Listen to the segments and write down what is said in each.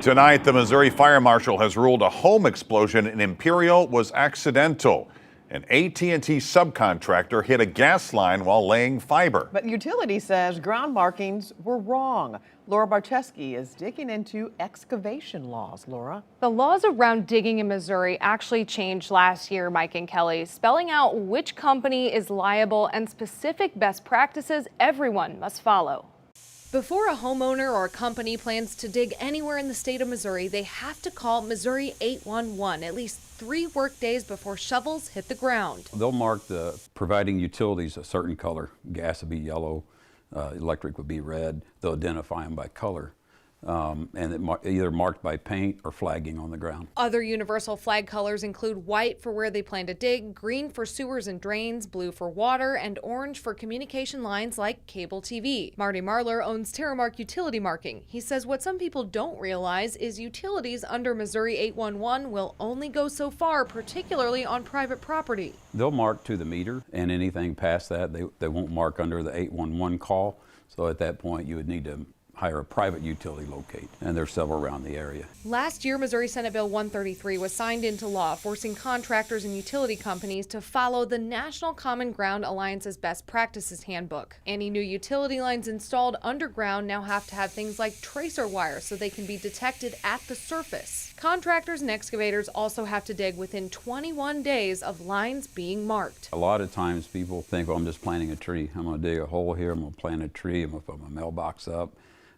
Tonight, the Missouri Fire Marshal has ruled a home explosion in Imperial was accidental. An AT&T subcontractor hit a gas line while laying fiber. But utility says ground markings were wrong. Laura Barcheski is digging into excavation laws. Laura? The laws around digging in Missouri actually changed last year, Mike and Kelly, spelling out which company is liable and specific best practices everyone must follow. Before a homeowner or a company plans to dig anywhere in the state of Missouri, they have to call Missouri 811 at least 3 work days before shovels hit the ground. They'll mark the providing utilities a certain color. Gas would be yellow, electric would be red. They'll identify them by color. And either marked by paint or flagging on the ground. Other universal flag colors include white for where they plan to dig, green for sewers and drains, blue for water, and orange for communication lines like cable TV. Marty Marler owns Terramark Utility Marking. He says what some people don't realize is utilities under Missouri 811 will only go so far, particularly on private property. They'll mark to the meter, and anything past that, they won't mark under the 811 call. So at that point, you would need to hire a private utility locate, and there's several around the area. Last year, Missouri Senate Bill 133 was signed into law, forcing contractors and utility companies to follow the National Common Ground Alliance's Best Practices Handbook. Any new utility lines installed underground now have to have things like tracer wire so they can be detected at the surface. Contractors and excavators also have to dig within 21 days of lines being marked. A lot of times people think, well, I'm just planting a tree. I'm going to dig a hole here, I'm going to plant a tree, I'm going to put my mailbox up.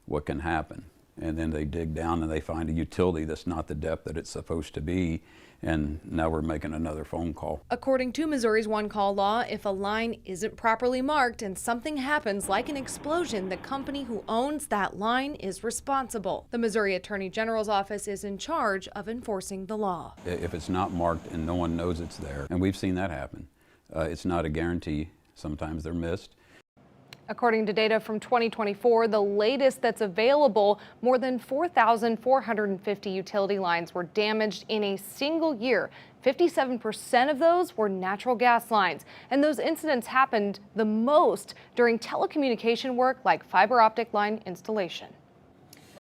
What can happen? And then they dig down and they find a utility that's not the depth that it's supposed to be, and now we're making another phone call. According to Missouri's one-call law, if a line isn't properly marked and something happens like an explosion, the company who owns that line is responsible. The Missouri Attorney General's office is in charge of enforcing the law. If it's not marked and no one knows it's there, and we've seen that happen, it's not a guarantee. Sometimes they're missed. According to data from 2024, the latest that's available, more than 4,450 utility lines were damaged in a single year. 57% of those were natural gas lines, and those incidents happened the most during telecommunication work like fiber optic line installation.